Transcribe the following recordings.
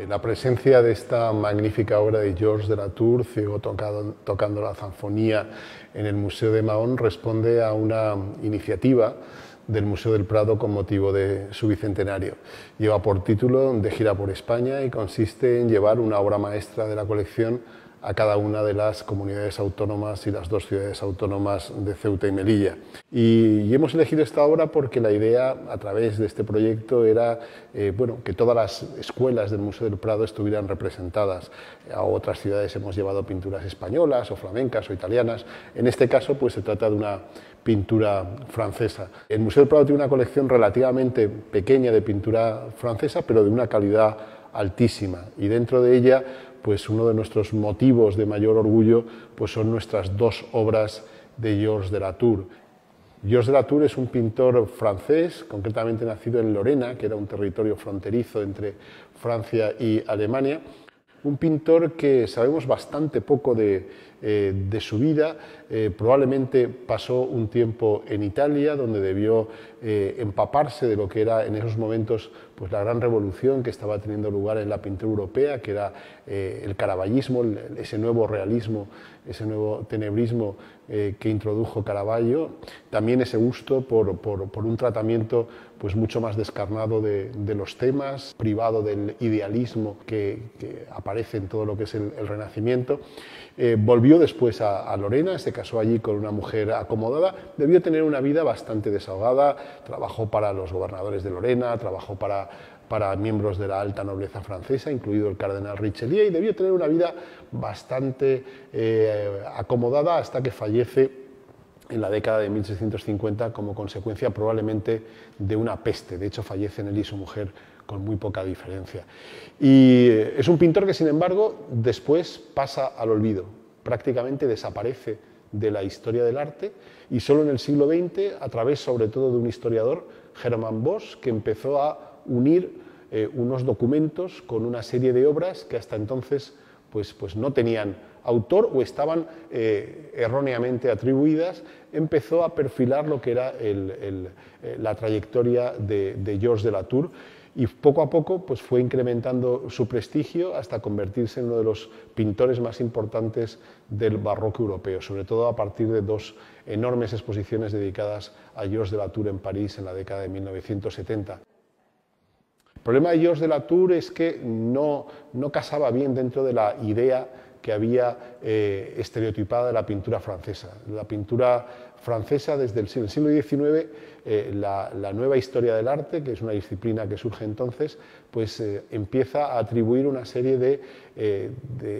La presencia de esta magnífica obra de Georges de Latour, ciego tocando la zanfonía en el Museo de Mahón, responde a una iniciativa del Museo del Prado con motivo de su bicentenario. Lleva por título De gira por España y consiste en llevar una obra maestra de la colección a cada una de las comunidades autónomas y las dos ciudades autónomas de Ceuta y Melilla. Y hemos elegido esta obra porque la idea a través de este proyecto era que todas las escuelas del Museo del Prado estuvieran representadas. A otras ciudades hemos llevado pinturas españolas o flamencas o italianas. En este caso pues se trata de una pintura francesa. El Museo del Prado tiene una colección relativamente pequeña de pintura francesa, pero de una calidad altísima, y dentro de ella pues uno de nuestros motivos de mayor orgullo pues son nuestras dos obras de Georges de Latour. Georges de Latour es un pintor francés, concretamente nacido en Lorena, que era un territorio fronterizo entre Francia y Alemania. Un pintor que sabemos bastante poco de su vida. Probablemente pasó un tiempo en Italia, donde debió empaparse de lo que era en esos momentos pues, la gran revolución que estaba teniendo lugar en la pintura europea, que era el caravallismo, ese nuevo realismo, ese nuevo tenebrismo que introdujo Caravaggio. También ese gusto por un tratamiento pues, mucho más descarnado de los temas, privado del idealismo que aparece en todo lo que es el Renacimiento. Volvió después a Lorena, se casó allí con una mujer acomodada, debió tener una vida bastante desahogada, trabajó para los gobernadores de Lorena, trabajó para miembros de la alta nobleza francesa, incluido el cardenal Richelieu, y debió tener una vida bastante acomodada hasta que fallece en la década de 1650 como consecuencia probablemente de una peste. De hecho, fallecen él y su mujer con muy poca diferencia. Y es un pintor que, sin embargo, después pasa al olvido, prácticamente desaparece de la historia del arte, y solo en el siglo XX, a través sobre todo de un historiador, Hermann Bosch, que empezó a unir unos documentos con una serie de obras que hasta entonces pues no tenían autor o estaban erróneamente atribuidas, empezó a perfilar lo que era la trayectoria de Georges de Latour, y poco a poco pues, fue incrementando su prestigio hasta convertirse en uno de los pintores más importantes del barroco europeo, sobre todo a partir de dos enormes exposiciones dedicadas a Georges de Latour en París en la década de 1970. El problema de Georges de Latour es que no casaba bien dentro de la idea que había estereotipada de la pintura francesa. La pintura francesa desde el siglo XIX, la nueva historia del arte, que es una disciplina que surge entonces, pues empieza a atribuir una serie de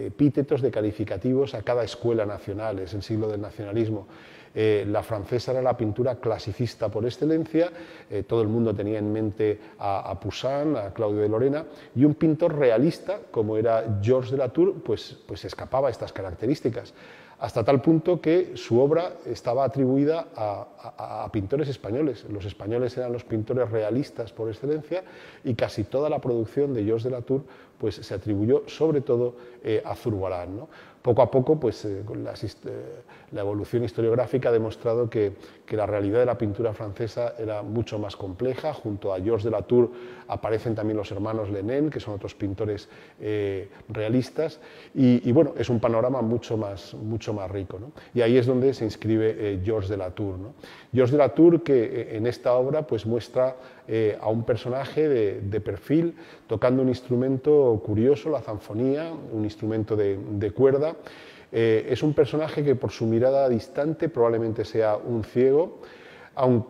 epítetos, de calificativos a cada escuela nacional. Es el siglo del nacionalismo. La francesa era la pintura clasicista por excelencia, todo el mundo tenía en mente a Poussin, a Claudio de Lorena, y un pintor realista como era Georges de Latour pues escapaba a estas características, hasta tal punto que su obra estaba atribuida a pintores españoles. Los españoles eran los pintores realistas por excelencia, y casi toda la producción de Georges de Latour pues se atribuyó sobre todo a Zurbarán, ¿no? Poco a poco, pues, la evolución historiográfica ha demostrado que la realidad de la pintura francesa era mucho más compleja. Junto a Georges de Latour aparecen también los hermanos Lenain, que son otros pintores realistas, y bueno, es un panorama mucho más rico, ¿no? Y ahí es donde se inscribe Georges de Latour, ¿no? Georges de Latour, que en esta obra pues, muestra a un personaje de perfil tocando un instrumento curioso, la zanfonía, un instrumento de cuerda. Es un personaje que por su mirada distante probablemente sea un ciego,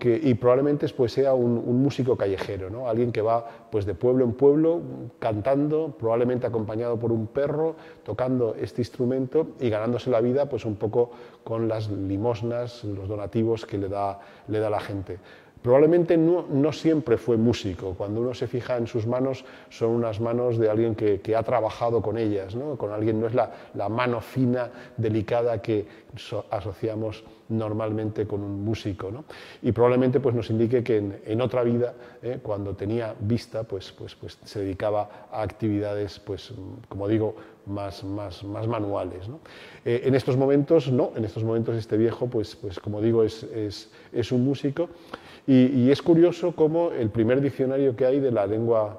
y probablemente pues, sea un músico callejero, ¿no? Alguien que va pues, de pueblo en pueblo cantando, probablemente acompañado por un perro, tocando este instrumento y ganándose la vida pues, un poco con las limosnas, los donativos que le da la gente. Probablemente no siempre fue músico. Cuando uno se fija en sus manos, son unas manos de alguien que ha trabajado con ellas, ¿no? Con alguien, no es la mano fina, delicada que asociamos normalmente con un músico, ¿no? Y probablemente pues, nos indique que en otra vida, cuando tenía vista, pues se dedicaba a actividades, pues, como digo, más manuales, ¿no? En estos momentos no, en estos momentos este viejo, pues como digo, es un músico. Y es curioso cómo el primer diccionario que hay de la lengua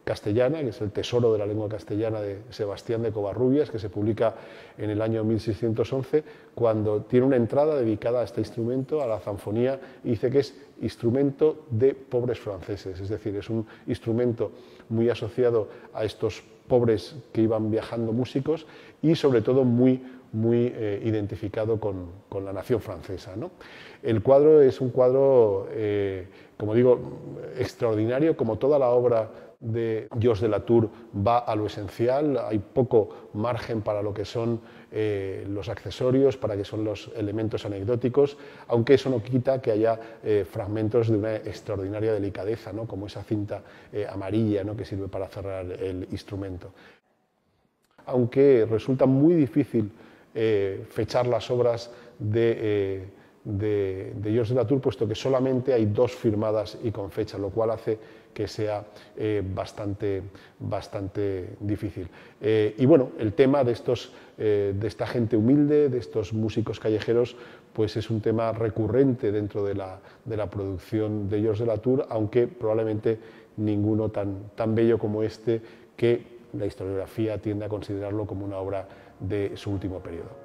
castellana, que es el tesoro de la lengua castellana de Sebastián de Covarrubias, que se publica en el año 1611, cuando tiene una entrada dedicada a este instrumento, a la zanfonía, y dice que es instrumento de pobres franceses, es decir, es un instrumento muy asociado a estos pobres que iban viajando músicos y sobre todo muy identificado con la nación francesa, ¿no? El cuadro es un cuadro, como digo, extraordinario, como toda la obra de Georges de Latour va a lo esencial, hay poco margen para lo que son los accesorios, para que son los elementos anecdóticos, aunque eso no quita que haya fragmentos de una extraordinaria delicadeza, ¿no? Como esa cinta amarilla, ¿no? Que sirve para cerrar el instrumento. Aunque resulta muy difícil fechar las obras de Georges de Latour, puesto que solamente hay 2 firmadas y con fecha, lo cual hace que sea bastante difícil. Y bueno, el tema de esta gente humilde, de estos músicos callejeros, pues es un tema recurrente dentro de la producción de Georges de Latour, aunque probablemente ninguno tan bello como este, que la historiografía tiende a considerarlo como una obra de su último periodo.